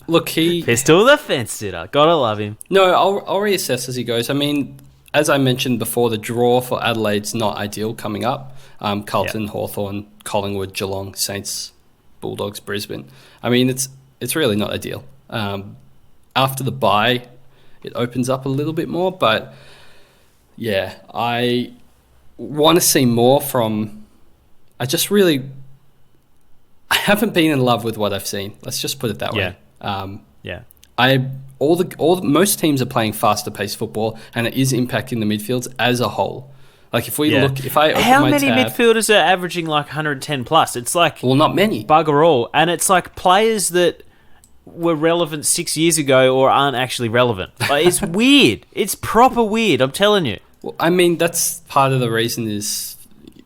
look, Pistol the fence sitter. Gotta love him. No, I'll reassess as he goes. I mean, as I mentioned before, the draw for Adelaide's not ideal coming up. Carlton, Hawthorn, Collingwood, Geelong, Saints, Bulldogs, Brisbane. I mean, it's really not ideal. After the bye, it opens up a little bit more, but yeah, I want to see more from. I haven't been in love with what I've seen. Let's just put it that way. Most teams are playing faster paced football, and it is impacting the midfields as a whole. Like if I open how my many tab, midfielders are averaging like 110 plus? It's like not many. Bugger all, and it's like players that were relevant 6 years ago or aren't actually relevant. Like, it's weird. It's proper weird. I'm telling you. Well, I mean, that's part of the reason is,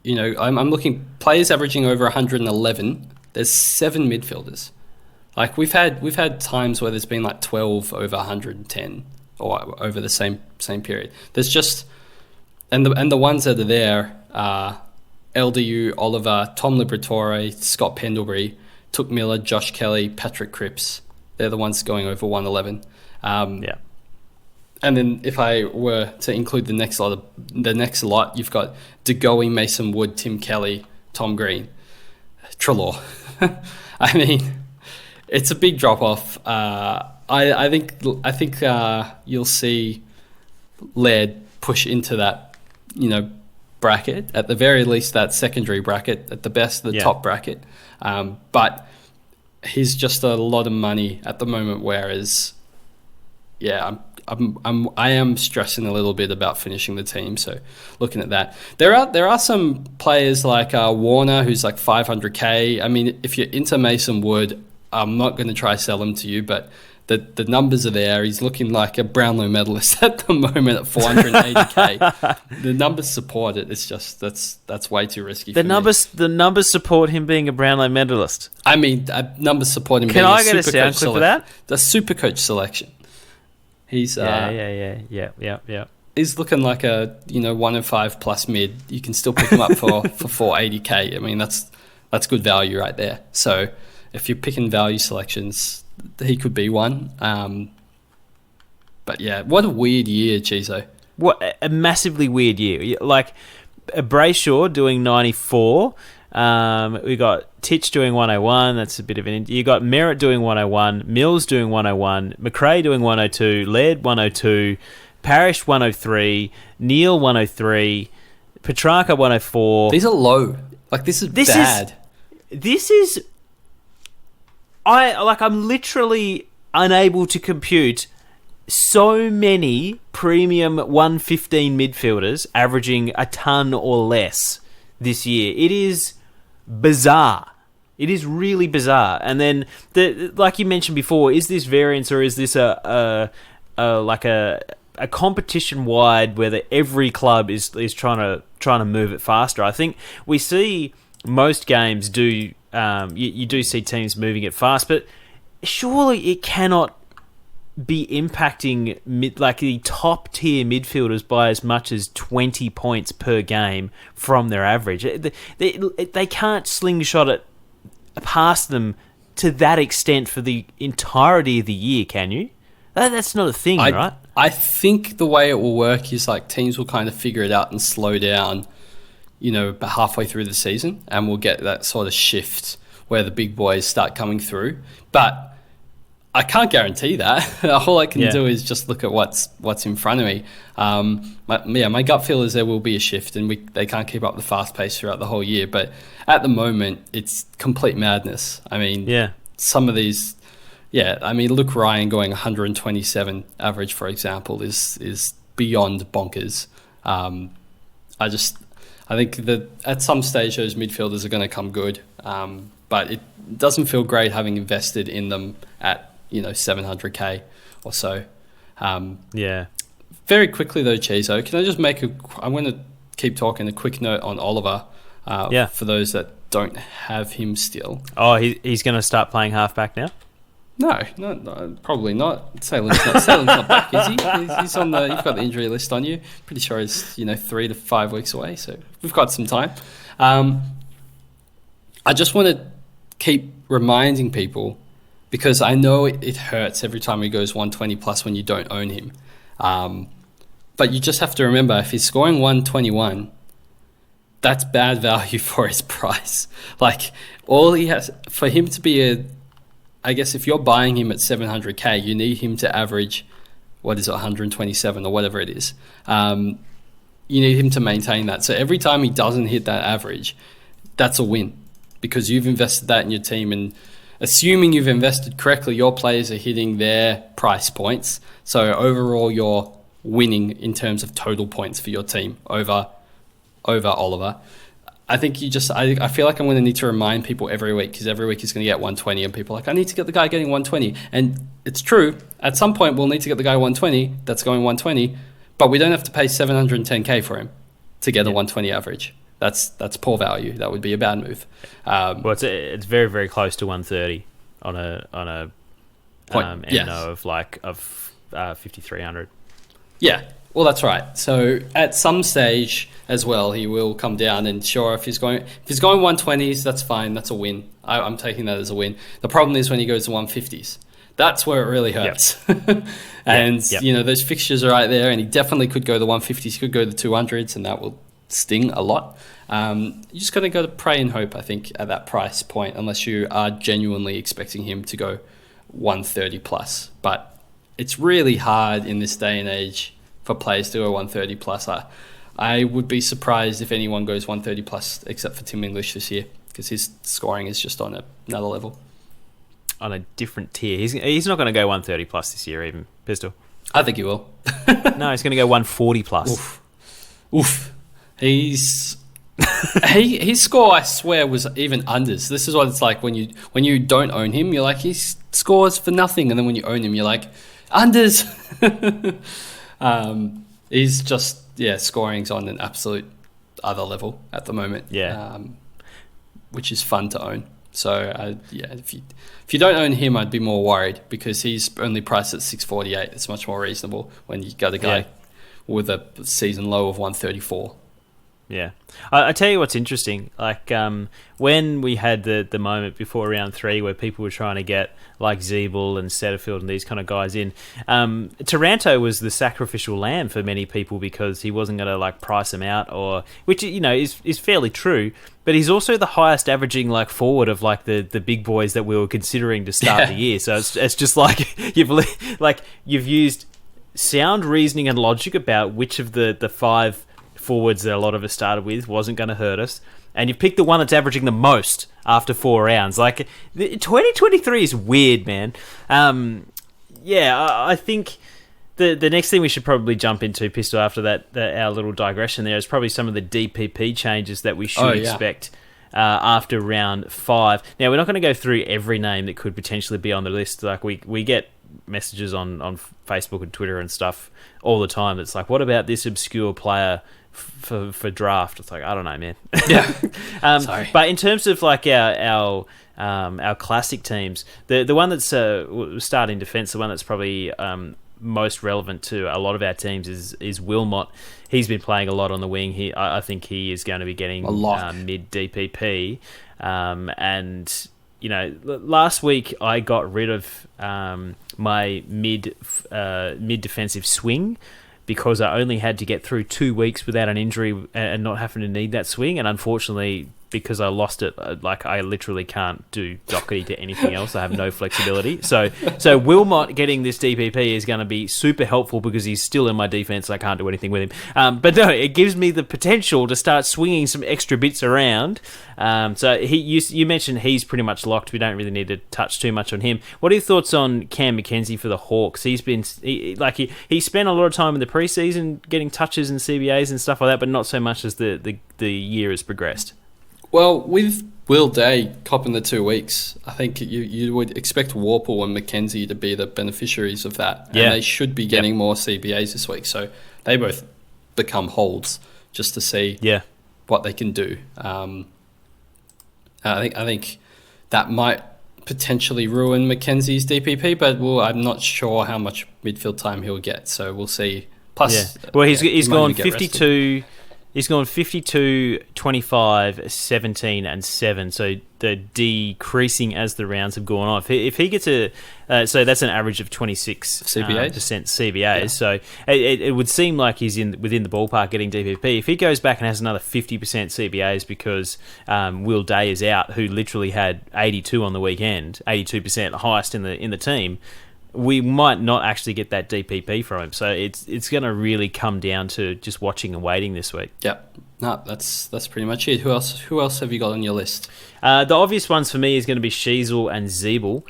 I'm looking players averaging over 111. There's 7 midfielders. Like we've had times where there's been like 12 over 110 or over the same period. There's just and the ones that are there are LDU, Oliver, Tom Liberatore, Scott Pendlebury, Took Miller, Josh Kelly, Patrick Cripps. They're the ones going over 111. Yeah. And then if I were to include the next lot, you've got De Goey, Mason Wood, Tim Kelly, Tom Green, Treloar. I mean, it's a big drop off. I think you'll see Laird push into that, bracket, at the very least that secondary bracket, at the best the top bracket. But he's just a lot of money at the moment. Whereas, I am stressing a little bit about finishing the team. So looking at that, there are some players like Warner, who's like 500k. I mean, if you're into Mason Wood, I'm not going to try sell him to you, but the numbers are there. He's looking like a Brownlow medalist at the moment at 480k. The numbers support it. It's just that's way too risky. The numbers support him being a Brownlow medalist. I mean, numbers support him. Can I get a sound clip for that? The SuperCoach selection. He's yeah. He's looking like a 105 plus mid. You can still pick him up for 480k. I mean, that's good value right there. So if you're picking value selections, he could be one. But yeah, what a weird year, Chizo. What a massively weird year. Like Brayshaw doing 94. We got Titch doing 101. That's a bit of an... You got Merritt doing 101. Mills doing 101. McRae doing 102. Laird 102. Parrish 103. Neil 103. Petrarca 104. These are low. Like, this is bad. I'm literally unable to compute so many premium 115 midfielders averaging a ton or less this year. It is bizarre. It is really bizarre. And then, like you mentioned before, is this variance or is this a competition wide where every club is trying to move it faster? I think we see most games do. You do see teams moving it fast, but surely it cannot be impacting the top tier midfielders by as much as 20 points per game from their average. They can't slingshot it past them to that extent for the entirety of the year, can you? That's not a thing, right? I think the way it will work is like teams will kind of figure it out and slow down, halfway through the season, and we'll get that sort of shift where the big boys start coming through. But I can't guarantee that. All I can do is just look at what's in front of me. My gut feel is there will be a shift, and they can't keep up the fast pace throughout the whole year. But at the moment, it's complete madness. I mean, some of these, Luke Ryan going 127 average, for example, is beyond bonkers. I think that at some stage those midfielders are going to come good, but it doesn't feel great having invested in them at 700k or so. Very quickly though, Chizo, can I just I'm going to keep talking, a quick note on Oliver for those that don't have him still. Oh, he's going to start playing halfback now? No, probably not. Salem's not back, is he? He's on you've got the injury list on you. Pretty sure he's 3 to 5 weeks away, so we've got some time. I just want to keep reminding people, because I know it hurts every time he goes 120 plus when you don't own him. But you just have to remember, if he's scoring 121, that's bad value for his price. Like, all he has, for him to be I guess if you're buying him at 700k, you need him to average, 127 or whatever it is. You need him to maintain that. So every time he doesn't hit that average, that's a win, because you've invested that in your team, and assuming you've invested correctly, your players are hitting their price points. So overall, you're winning in terms of total points for your team over Oliver. I think I feel like I'm going to need to remind people every week, because every week he's going to get 120, and people are like, I need to get the guy getting 120. And it's true. At some point, we'll need to get the guy 120 that's going 120, but we don't have to pay 710k for him to get a 120 average. That's poor value. That would be a bad move. It's very, very close to 130 on a point, of 5,300. Yeah. Well, that's right. So at some stage as well, he will come down, and sure, if he's going 120s, that's fine. That's a win. I'm taking that as a win. The problem is when he goes to 150s. That's where it really hurts. And, those fixtures are right there, and he definitely could go the 150s, he could go the 200s, and that will sting a lot. You just got to pray and hope, I think, at that price point, unless you are genuinely expecting him to go 130 plus. But it's really hard in this day and age for players to go 130 plus. I would be surprised if anyone goes 130 plus except for Tim English this year, because his scoring is just on another level. On a different tier. He's not going to go 130 plus this year even, Pistol. I think he will. No, he's going to go 140 plus. Oof. His score, I swear, was even unders. This is what it's like when you don't own him. You're like, he scores for nothing, and then when you own him, you're like, unders. He's just scoring's on an absolute other level at the moment. Yeah, which is fun to own. So if you don't own him, I'd be more worried, because he's only priced at 648. It's much more reasonable when you got a guy with a season low of 134. Yeah. I tell you what's interesting, like when we had the moment before round 3 where people were trying to get like Zeeble and Setterfield and these kind of guys in, Taranto was the sacrificial lamb for many people because he wasn't going to like price him out, or which is fairly true, but he's also the highest averaging like forward of like the big boys that we were considering to start the year. So it's just like you've used sound reasoning and logic about which of the 5 forwards that a lot of us started with wasn't going to hurt us, and you've picked the one that's averaging the most after 4 rounds. Like 2023 is weird, man. I think the next thing we should probably jump into, Pistol, after that our little digression there, is probably some of the DPP changes that we should expect after round 5. Now, we're not going to go through every name that could potentially be on the list. Like we get messages on Facebook and Twitter and stuff all the time that's like, what about this obscure player for draft? It's like, I don't know, man. Sorry. But in terms of like our classic teams, the one that's starting defence, the one that's probably most relevant to a lot of our teams is Wilmot. He's been playing a lot on the wing. I think he is going to be getting mid DPP, and last week I got rid of my mid defensive swing because I only had to get through 2 weeks without an injury and not having to need that swing. And unfortunately, because I lost it, like I literally can't do Docherty to anything else. I have no flexibility. So Wilmot getting this DPP is going to be super helpful because he's still in my defense. I can't do anything with him. But no, it gives me the potential to start swinging some extra bits around. So you mentioned he's pretty much locked. We don't really need to touch too much on him. What are your thoughts on Cam Mackenzie for the Hawks? He spent a lot of time in the preseason getting touches and CBAs and stuff like that, but not so much as the year has progressed. Well, with Will Day copping the 2 weeks, I think you would expect Warple and Mackenzie to be the beneficiaries of that. And they should be getting more CBAs this week. So they both become holds just to see what they can do. I think that might potentially ruin Mackenzie's DPP, but I'm not sure how much midfield time he'll get. So we'll see. Plus, he's gone 52... He's gone 52, 25, 17, and 7. So they're decreasing as the rounds have gone on. If he gets so that's an average of 26% CBAs. Yeah. So it would seem like he's within the ballpark getting DPP. If he goes back and has another 50% CBAs because Will Day is out, who literally had 82 on the weekend, 82%, the highest in the team, we might not actually get that DPP from him. So it's going to really come down to just watching and waiting this week. Yep. No, that's pretty much it. Who else have you got on your list? The obvious ones for me is going to be Sheasel and Zeeble.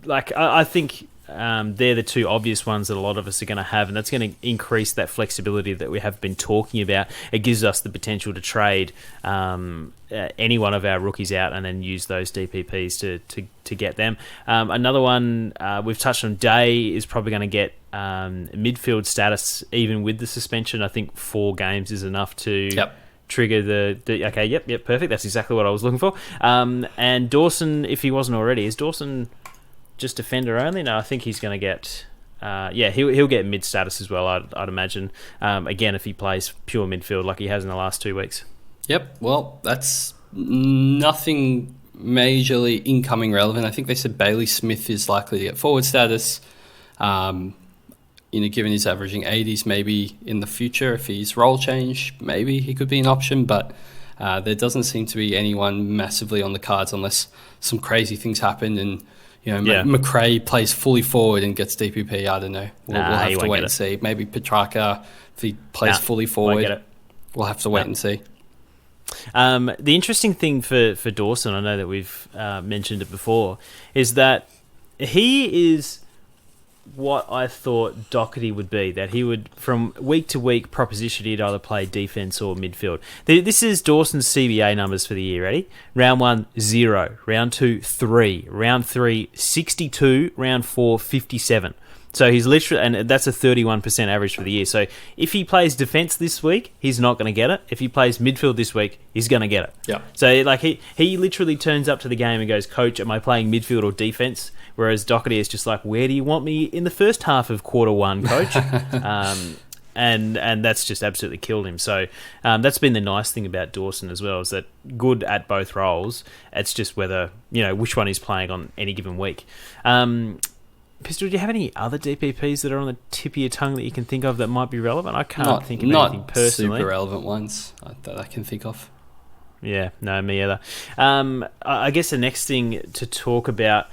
I think they're the two obvious ones that a lot of us are going to have, and that's going to increase that flexibility that we have been talking about. It gives us the potential to trade any one of our rookies out and then use those DPPs to get them. Another one we've touched on, Day, is probably going to get midfield status even with the suspension. I think 4 games is enough to trigger the perfect. That's exactly what I was looking for. And Dawson, if he wasn't already, is Dawson just defender only? No, I think he's going to get... he'll get mid status as well, I'd imagine. Again, if he plays pure midfield like he has in the last 2 weeks. Yep, well, that's nothing majorly incoming relevant. I think they said Bailey Smith is likely to get forward status. Given he's averaging 80s, maybe in the future, if he's role change, maybe he could be an option. But there doesn't seem to be anyone massively on the cards unless some crazy things happen and McRae plays fully forward and gets DPP. I don't know. We'll have to wait and see. Maybe Petrarca, if he plays fully forward, we'll have to wait and see. The interesting thing for Dawson, I know that we've mentioned it before, is that he is what I thought Docherty would be, that he would, from week to week proposition, he'd either play defence or midfield. This is Dawson's CBA numbers for the year, ready? Round 1, 0. Round 2, 3. Round 3, 62. Round 4, 57. So he's literally, and that's a 31% average for the year. So if he plays defence this week, he's not going to get it. If he plays midfield this week, he's going to get it. Yeah. So like he literally turns up to the game and goes, "Coach, am I playing midfield or defence?" Whereas Docherty is just like, "Where do you want me in the first half of quarter one, Coach?" And that's just absolutely killed him. So that's been the nice thing about Dawson as well, is that good at both roles. It's just whether, which one he's playing on any given week. Pistol, do you have any other DPPs that are on the tip of your tongue that you can think of that might be relevant? I can't think of anything personally. Not super relevant ones that I can think of. Yeah, no, me either. I guess the next thing to talk about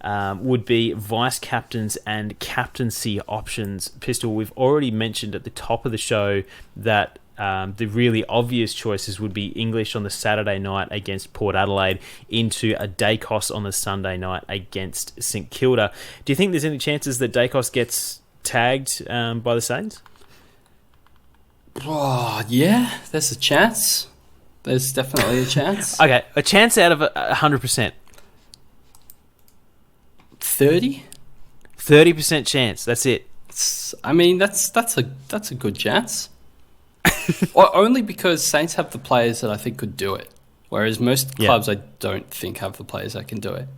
would be vice captains and captaincy options. Pistol, we've already mentioned at the top of the show that the really obvious choices would be English on the Saturday night against Port Adelaide into a Dacos on the Sunday night against St Kilda. Do you think there's any chances that Dacos gets tagged by the Saints? Oh, yeah, there's a chance. There's definitely a chance. Okay, a chance out of 100%. 30? 30% chance, that's it. That's a good chance. Or only because Saints have the players that I think could do it, whereas most clubs I don't think have the players that can do it.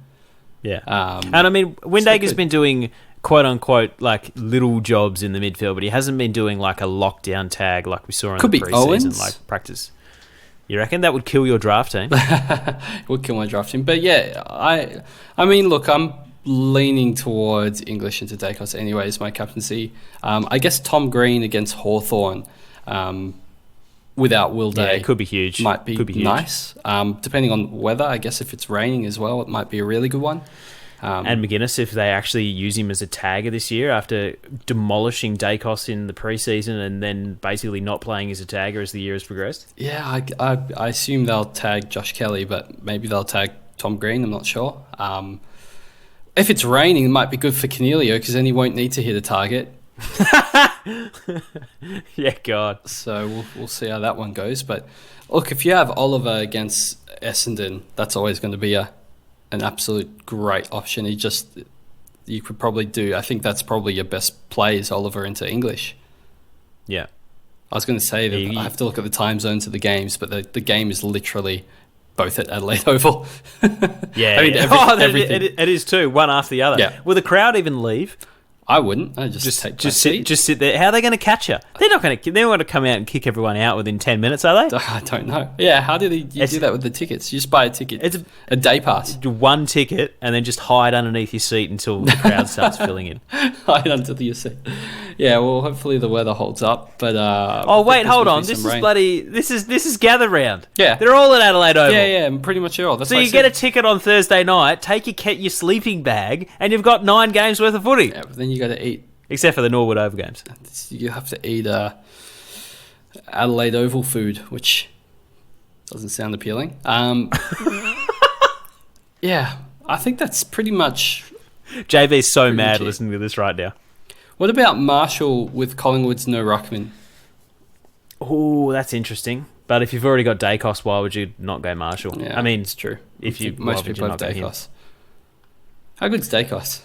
Yeah, and Windager's been doing quote unquote like little jobs in the midfield, but he hasn't been doing like a lockdown tag like we saw in the preseason, like practice. You reckon that would kill your draft team? It would kill my draft team, but yeah, look, I'm leaning towards English into Dacos anyways, my captaincy. I guess Tom Green against Hawthorn. Without Will Day, it could be huge. Might be nice. Depending on weather, I guess if it's raining as well, it might be a really good one. And McGuinness, if they actually use him as a tagger this year after demolishing Dacos in the preseason and then basically not playing as a tagger as the year has progressed. Yeah, I assume they'll tag Josh Kelly, but maybe they'll tag Tom Green. I'm not sure. If it's raining, it might be good for Cornelio because then he won't need to hit a target. Yeah, God. So we'll see how that one goes. But look, if you have Oliver against Essendon, that's always going to be an absolute great option. You could probably do. I think that's probably your best play is Oliver into English. Yeah. I was going to say that I have to look at the time zones of the games, but the game is literally both at Adelaide Oval. Yeah, everything. It is too, one after the other. Yeah. Will the crowd even leave? I wouldn't. I just sit there. How are they going to catch you? They're not going to come out and kick everyone out within 10 minutes, are they? I don't know. Yeah, how do you do that with the tickets? You just buy a ticket. It's a day pass. One ticket and then just hide underneath your seat until the crowd starts filling in. Hide underneath your seat. Yeah, well, hopefully the weather holds up. But wait, hold on. This is gather round. Yeah, they're all at Adelaide Oval. Yeah, pretty much all. So you get a ticket on Thursday night, take your sleeping bag, and you've got 9 games worth of footy. Yeah, but then you got to eat. Except for the Norwood Oval games. You have to eat Adelaide Oval food, which doesn't sound appealing. Yeah, I think that's pretty much... JV's so mad listening to this right now. What about Marshall with Collingwood's no ruckman? Oh, that's interesting. But if you've already got Dacos, why would you not go Marshall? Yeah, I mean, it's true. Most people have Dacos. How good's Dacos?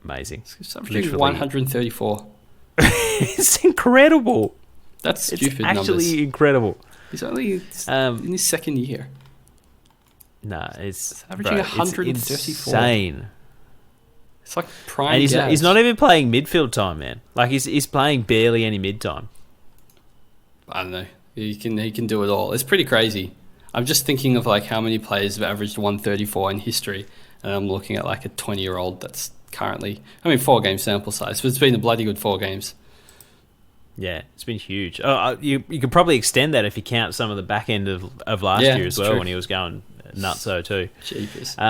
Amazing. It's 134. It's incredible. That's stupid numbers. It's actually incredible. He's only in his second year. No, it's averaging 134. It's insane. It's like prime. And he's not even playing midfield time, man. Like he's playing barely any mid time. I don't know. He can do it all. It's pretty crazy. I'm just thinking of like how many players have averaged 134 in history, and I'm looking at like a 20-year-old that's currently, 4-game sample size, but it's been a bloody good 4 games. Yeah, it's been huge. You could probably extend that if you count some of the back end of last year as well, when he was going nutso too. Jeepers. So,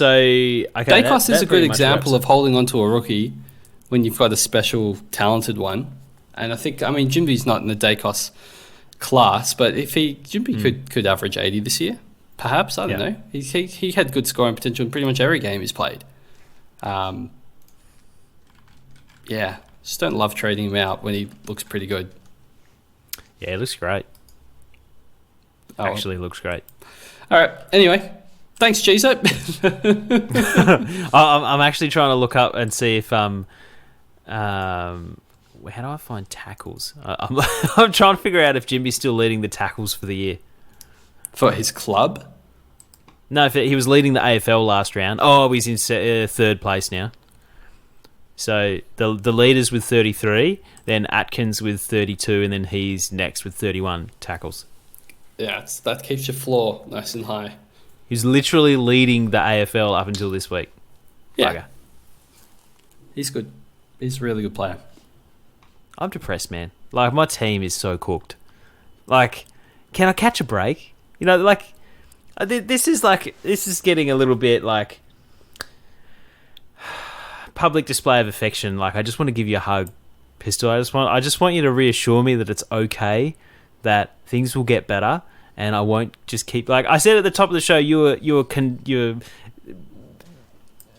okay, Dacos is a good example of holding on to a rookie when you've got a special talented one. And I think, Ginbey's not in the Dacos class, but if Ginbey could average 80 this year, perhaps, I don't know. He had good scoring potential in pretty much every game he's played. Just don't love trading him out when he looks pretty good. Yeah, he looks great. Actually looks great. All right, anyway, thanks, Chizo. I'm actually trying to look up and see if how do I find tackles? I'm trying to figure out if Ginbey's still leading the tackles for the year. For his club? No, he was leading the AFL last round. Oh, he's in third place now. So the leaders with 33, then Atkins with 32, and then he's next with 31 tackles. Yeah, that keeps your floor nice and high. He's literally leading the AFL up until this week. Yeah. Bugger. He's good. He's a really good player. I'm depressed, man. Like, my team is so cooked. Like, can I catch a break? This is getting a little bit like public display of affection. Like, I just want to give you a hug, Pistol. I just want you to reassure me that it's okay, that things will get better, and I won't just keep, like I said at the top of the show,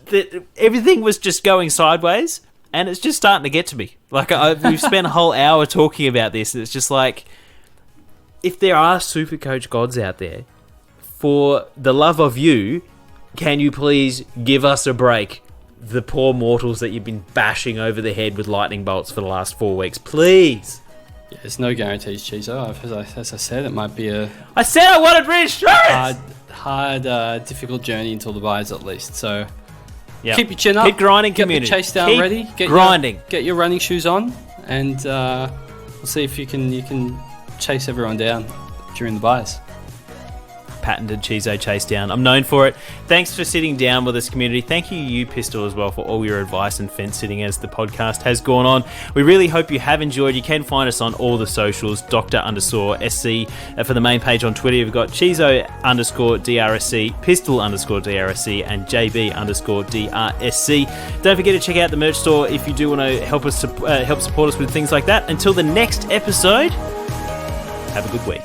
that everything was just going sideways, and it's just starting to get to me. Like, we've spent a whole hour talking about this, and it's just like, if there are SuperCoach gods out there, for the love of you, can you please give us a break? The poor mortals that you've been bashing over the head with lightning bolts for the last 4 weeks. Please. Yeah, there's no guarantees, Chizo. As I said, it might be I said I wanted reassurance! hard, difficult journey until the buys at least. So yep. Keep your chin up. Keep grinding, get community. Get the chase down Keep ready. Get your running shoes on, and we'll see if you can chase everyone down during the buys. Patented Chizo chase down. I'm known for it. Thanks for sitting down with us, community. Thank you, Pistol, as well, for all your advice and fence sitting as the podcast has gone on. We really hope you have enjoyed. You can find us on all the socials, Dr_SC. For the main page on Twitter, you've got Chizo_DRSC, Pistol_DRSC, and JB_DRSC. Don't forget to check out the merch store if you do want to help support us with things like that. Until the next episode, have a good week.